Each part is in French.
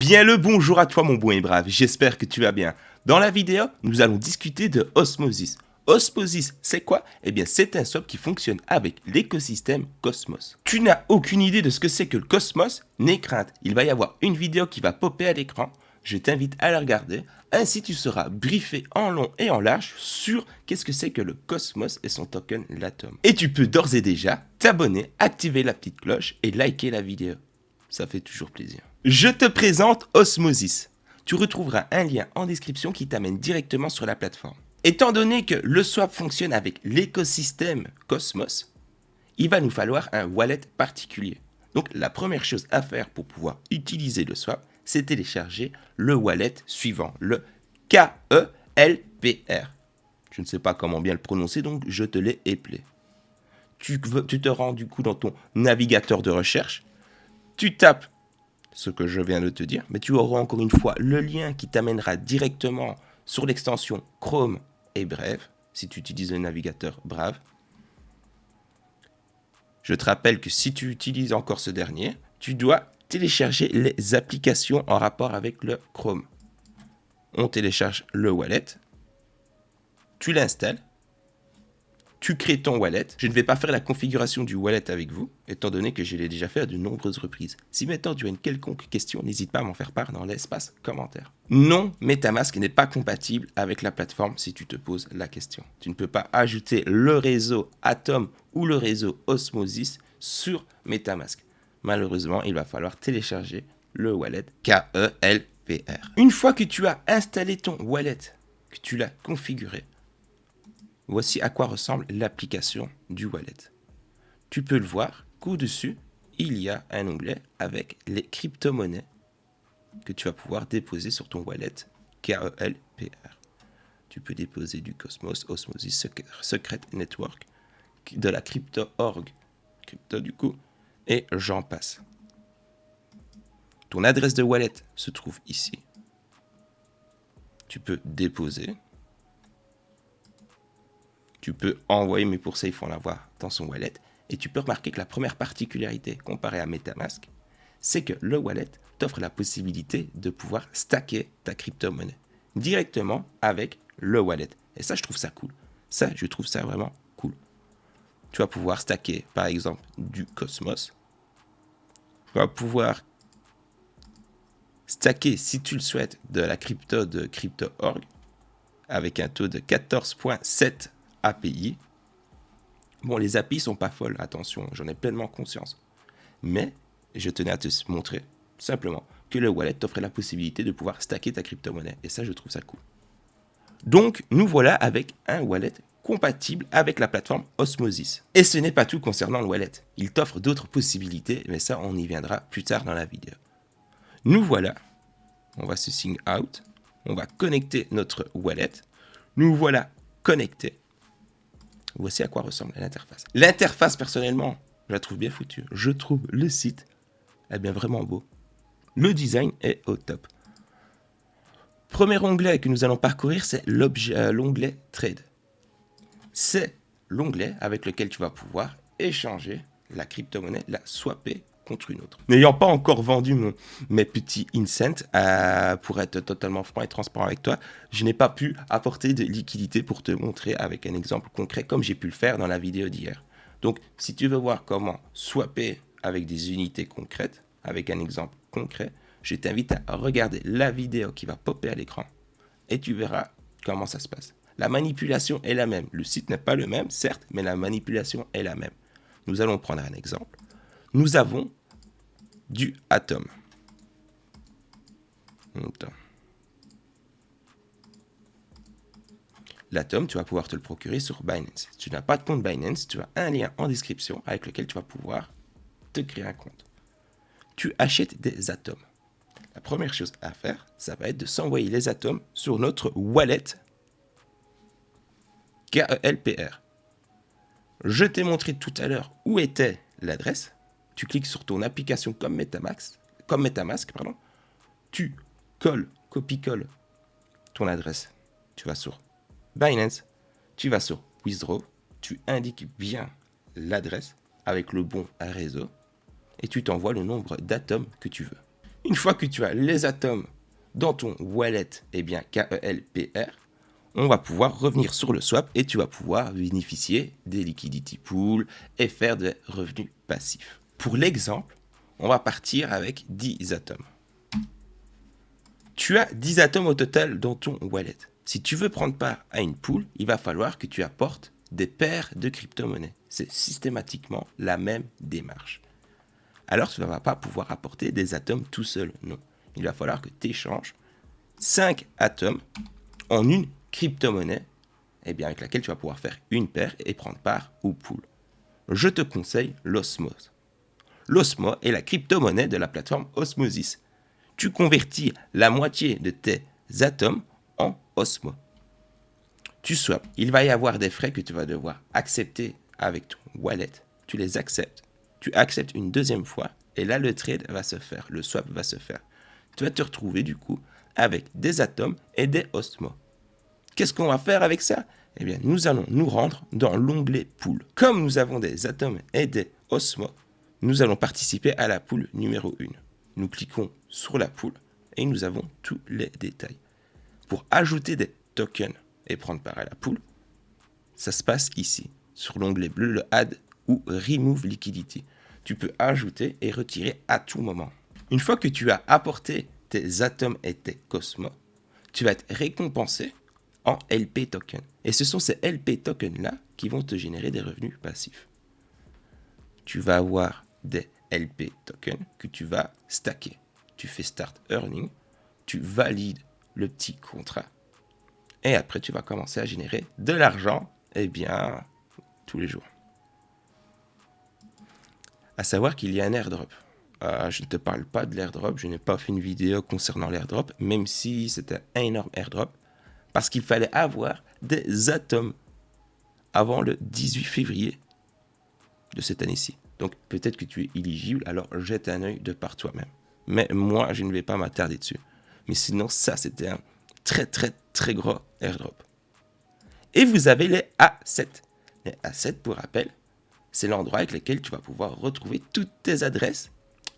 Bien le bonjour à toi mon bon et brave, j'espère que tu vas bien. Dans la vidéo, nous allons discuter de Osmosis. Osmosis, c'est quoi? Eh bien, c'est un swap qui fonctionne avec l'écosystème Cosmos. Tu n'as aucune idée de ce que c'est que le Cosmos? N'aie crainte, il va y avoir une vidéo qui va popper à l'écran. Je t'invite à la regarder, ainsi tu seras briefé en long et en large sur qu'est-ce que c'est que le Cosmos et son token l'Atom. Et tu peux d'ores et déjà t'abonner, activer la petite cloche et liker la vidéo. Ça fait toujours plaisir. Je te présente Osmosis. Tu retrouveras un lien en description qui t'amène directement sur la plateforme. Étant donné que le swap fonctionne avec l'écosystème Cosmos, il va nous falloir un wallet particulier. Donc la première chose à faire pour pouvoir utiliser le swap, c'est télécharger le wallet suivant, le KELPR. Je ne sais pas comment bien le prononcer, donc je te l'ai éplé. Tu te rends du coup dans ton navigateur de recherche, tu tapes ce que je viens de te dire, mais tu auras encore une fois le lien qui t'amènera directement sur l'extension Chrome et Brave, si tu utilises le navigateur Brave. Je te rappelle que si tu utilises encore ce dernier, tu dois télécharger les applications en rapport avec le Chrome. On télécharge le wallet, tu l'installes, tu crées ton wallet. Je ne vais pas faire la configuration du wallet avec vous, étant donné que je l'ai déjà fait à de nombreuses reprises. Si maintenant tu as une quelconque question, n'hésite pas à m'en faire part dans l'espace commentaire. Non, MetaMask n'est pas compatible avec la plateforme si tu te poses la question. Tu ne peux pas ajouter le réseau Atom ou le réseau Osmosis sur MetaMask. Malheureusement, il va falloir télécharger le wallet KELPR. Une fois que tu as installé ton wallet, que tu l'as configuré, voici à quoi ressemble l'application du wallet. Tu peux le voir qu'au-dessus, il y a un onglet avec les crypto-monnaies que tu vas pouvoir déposer sur ton wallet KELPR. Tu peux déposer du Cosmos, Osmosis, Secret Network, de la crypto.org, crypto du coup, et j'en passe. Ton adresse de wallet se trouve ici. Tu peux déposer. Tu peux envoyer, mais pour ça, il faut l'avoir dans son wallet. Et tu peux remarquer que la première particularité comparée à MetaMask, c'est que le wallet t'offre la possibilité de pouvoir stacker ta crypto-monnaie directement avec le wallet. Et ça, je trouve ça cool. Ça, je trouve ça vraiment cool. Tu vas pouvoir stacker, par exemple, du Cosmos. Tu vas pouvoir stacker, si tu le souhaites, de la crypto de crypto.org avec un taux de 14,7 API. Bon, les API sont pas folles, attention, j'en ai pleinement conscience. Mais je tenais à te montrer simplement que le wallet t'offrait la possibilité de pouvoir stacker ta crypto-monnaie. Et ça, je trouve ça cool. Donc, nous voilà avec un wallet compatible avec la plateforme Osmosis. Et ce n'est pas tout concernant le wallet. Il t'offre d'autres possibilités, mais ça, on y viendra plus tard dans la vidéo. Nous voilà. On va se sign out. On va connecter notre wallet. Nous voilà connectés. Voici à quoi ressemble l'interface. L'interface, personnellement, je la trouve bien foutue. Je trouve le site bien vraiment beau. Le design est au top. Premier onglet que nous allons parcourir, c'est l'onglet Trade. C'est l'onglet avec lequel tu vas pouvoir échanger la crypto-monnaie, la swapper contre une autre. N'ayant pas encore vendu mes petits incents, pour être totalement franc et transparent avec toi, je n'ai pas pu apporter de liquidité pour te montrer avec un exemple concret comme j'ai pu le faire dans la vidéo d'hier. Donc, si tu veux voir comment swapper avec des unités concrètes, avec un exemple concret, je t'invite à regarder la vidéo qui va popper à l'écran et tu verras comment ça se passe. La manipulation est la même. Le site n'est pas le même, certes, mais la manipulation est la même. Nous allons prendre un exemple. Nous avons du Atom. L'Atom, tu vas pouvoir te le procurer sur Binance. Si tu n'as pas de compte Binance, tu as un lien en description avec lequel tu vas pouvoir te créer un compte. Tu achètes des atomes. La première chose à faire, ça va être de s'envoyer les atomes sur notre wallet KELPR. Je t'ai montré tout à l'heure où était l'adresse. Tu cliques sur ton application comme MetaMask, tu copie-colles ton adresse. Tu vas sur Binance, tu vas sur Withdraw, tu indiques bien l'adresse avec le bon réseau et tu t'envoies le nombre d'atomes que tu veux. Une fois que tu as les atomes dans ton wallet, eh bien KELPR, on va pouvoir revenir sur le swap et tu vas pouvoir bénéficier des liquidity pools et faire des revenus passifs. Pour l'exemple, on va partir avec 10 atomes. Tu as 10 atomes au total dans ton wallet. Si tu veux prendre part à une pool, il va falloir que tu apportes des paires de crypto-monnaies. C'est systématiquement la même démarche. Alors tu ne vas pas pouvoir apporter des atomes tout seul, non. Il va falloir que tu échanges 5 atomes en une crypto-monnaie avec laquelle tu vas pouvoir faire une paire et prendre part au pool. Je te conseille l'Osmos. L'Osmo est la crypto-monnaie de la plateforme Osmosis. Tu convertis la moitié de tes atomes en Osmo. Tu swaps. Il va y avoir des frais que tu vas devoir accepter avec ton wallet. Tu les acceptes. Tu acceptes une deuxième fois et là le trade va se faire, le swap va se faire. Tu vas te retrouver du coup avec des atomes et des Osmo. Qu'est-ce qu'on va faire avec ça? Eh bien, nous allons nous rendre dans l'onglet pool. Comme nous avons des atomes et des Osmo, nous allons participer à la pool numéro 1. Nous cliquons sur la pool et nous avons tous les détails. Pour ajouter des tokens et prendre part à la pool, ça se passe ici, sur l'onglet bleu, le Add ou Remove Liquidity. Tu peux ajouter et retirer à tout moment. Une fois que tu as apporté tes atomes et tes cosmos, tu vas être récompensé en LP token. Et ce sont ces LP tokens-là qui vont te générer des revenus passifs. Tu vas avoir des LP tokens que tu vas stacker. Tu fais Start Earning, tu valides le petit contrat et après tu vas commencer à générer de l'argent tous les jours. À savoir qu'il y a un airdrop. Je ne te parle pas de l'airdrop, je n'ai pas fait une vidéo concernant l'airdrop, même si c'était un énorme airdrop, parce qu'il fallait avoir des atomes avant le 18 février de cette année-ci. Donc peut-être que tu es éligible, alors jette un œil de par toi-même. Mais moi, je ne vais pas m'attarder dessus. Mais sinon, ça, c'était un très, très, très gros airdrop. Et vous avez les A7. Les A7, pour rappel, c'est l'endroit avec lequel tu vas pouvoir retrouver toutes tes adresses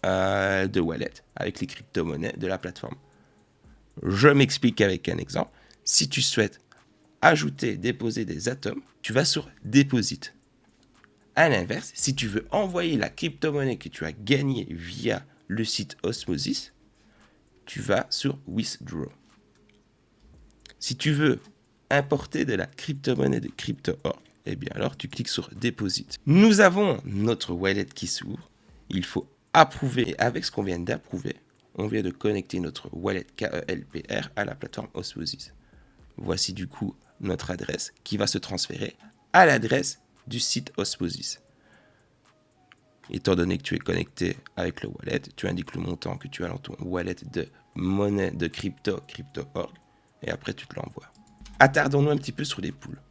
de wallet avec les crypto-monnaies de la plateforme. Je m'explique avec un exemple. Si tu souhaites ajouter, déposer des atomes, tu vas sur Deposit. À l'inverse, si tu veux envoyer la crypto-monnaie que tu as gagnée via le site Osmosis, tu vas sur Withdraw. Si tu veux importer de la crypto-monnaie de CryptoOrg, alors tu cliques sur Deposit. Nous avons notre wallet qui s'ouvre. Il faut approuver. Et avec ce qu'on vient d'approuver, on vient de connecter notre wallet KELPR à la plateforme Osmosis. Voici du coup notre adresse qui va se transférer à l'adresse du site Osmosis. Étant donné que tu es connecté avec le wallet, tu indiques le montant que tu as dans ton wallet de monnaie de CryptoOrg, et après tu te l'envoies. Attardons-nous un petit peu sur les pools.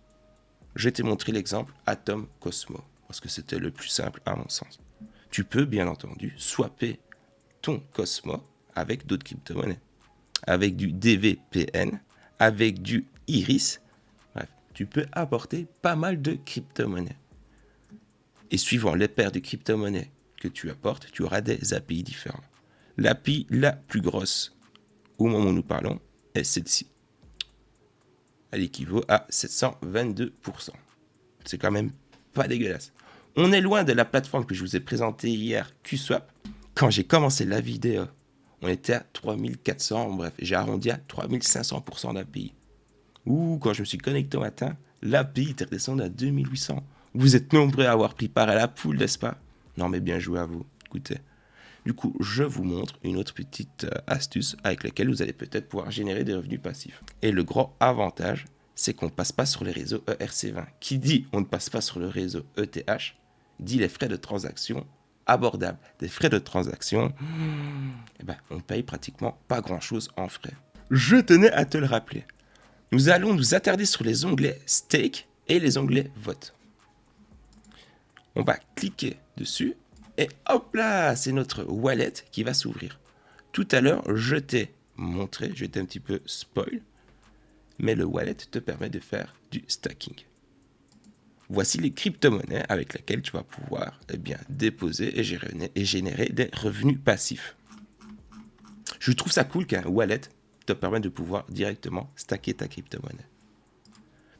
Je t'ai montré l'exemple Atom Cosmo, parce que c'était le plus simple à mon sens. Tu peux bien entendu swapper ton Cosmo avec d'autres crypto-monnaies, avec du DVPN, avec du Iris. Bref, tu peux apporter pas mal de crypto-monnaies. Et suivant les paires de crypto-monnaies que tu apportes, tu auras des API différents. L'API la plus grosse au moment où nous parlons est celle-ci. Elle équivaut à 722%. C'est quand même pas dégueulasse. On est loin de la plateforme que je vous ai présentée hier, QSwap. Quand j'ai commencé la vidéo, on était à 3400, bref, j'ai arrondi à 3500% d'API. Ou quand je me suis connecté au matin, l'API était redescendu à 2800. Vous êtes nombreux à avoir pris part à la pool, n'est-ce pas? Non, mais bien joué à vous. Écoutez. Du coup, je vous montre une autre petite astuce avec laquelle vous allez peut-être pouvoir générer des revenus passifs. Et le grand avantage, c'est qu'on ne passe pas sur les réseaux ERC20. Qui dit on ne passe pas sur le réseau ETH, dit les frais de transaction abordables. Des frais de transaction, on paye pratiquement pas grand-chose en frais. Je tenais à te le rappeler. Nous allons nous attarder sur les onglets Stake et les onglets Vote. On va cliquer dessus et hop là, c'est notre wallet qui va s'ouvrir. Tout à l'heure, je t'ai montré, je t'ai un petit peu spoil, mais le wallet te permet de faire du stacking. Voici les crypto-monnaies avec lesquelles tu vas pouvoir déposer et générer des revenus passifs. Je trouve ça cool qu'un wallet te permette de pouvoir directement stacker ta crypto-monnaie.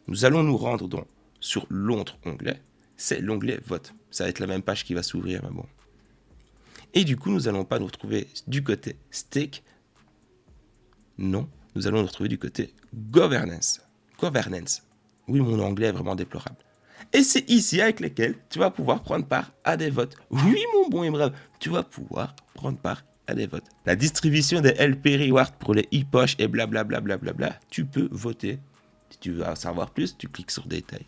Nous allons nous rendre donc sur l'autre onglet, c'est l'onglet vote. Ça va être la même page qui va s'ouvrir, mais bon. Et du coup, nous n'allons pas nous retrouver du côté stake. Non, nous allons nous retrouver du côté governance. Governance. Oui, mon anglais est vraiment déplorable. Et c'est ici avec lesquels tu vas pouvoir prendre part à des votes. Oui, mon bon et brave, tu vas pouvoir prendre part à des votes. La distribution des LP Rewards pour les e-poches et blablabla, tu peux voter. Si tu veux en savoir plus, tu cliques sur détails.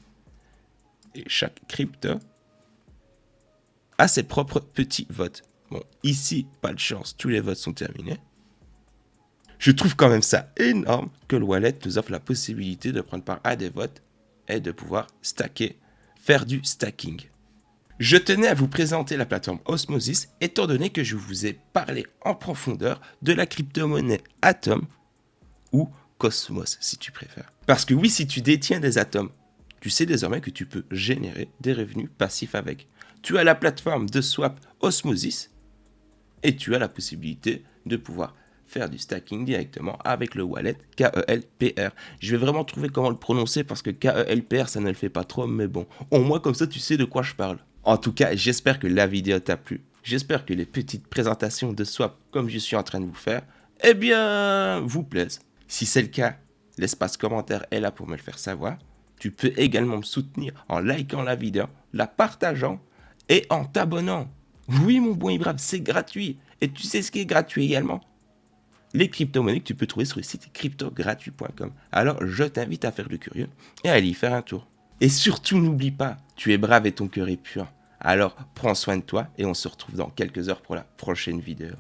Et chaque crypto a ses propres petits votes. Bon, ici, pas de chance, tous les votes sont terminés. Je trouve quand même ça énorme que le wallet nous offre la possibilité de prendre part à des votes et de pouvoir stacker, faire du stacking. Je tenais à vous présenter la plateforme Osmosis étant donné que je vous ai parlé en profondeur de la crypto-monnaie Atom ou Cosmos si tu préfères. Parce que oui, si tu détiens des atomes, tu sais désormais que tu peux générer des revenus passifs avec. Tu as la plateforme de swap Osmosis et tu as la possibilité de pouvoir faire du stacking directement avec le wallet KELPR. Je vais vraiment trouver comment le prononcer parce que KELPR, ça ne le fait pas trop, mais bon. Au moins comme ça, tu sais de quoi je parle. En tout cas, j'espère que la vidéo t'a plu. J'espère que les petites présentations de swap, comme je suis en train de vous faire, eh bien, vous plaisent. Si c'est le cas, l'espace commentaire est là pour me le faire savoir. Tu peux également me soutenir en likant la vidéo, la partageant et en t'abonnant. Oui, mon bon et brave, c'est gratuit. Et tu sais ce qui est gratuit également? Les crypto-monnaies que tu peux trouver sur le site cryptogratuit.com. Alors, je t'invite à faire le curieux et à aller y faire un tour. Et surtout, n'oublie pas, tu es brave et ton cœur est pur. Alors, prends soin de toi et on se retrouve dans quelques heures pour la prochaine vidéo.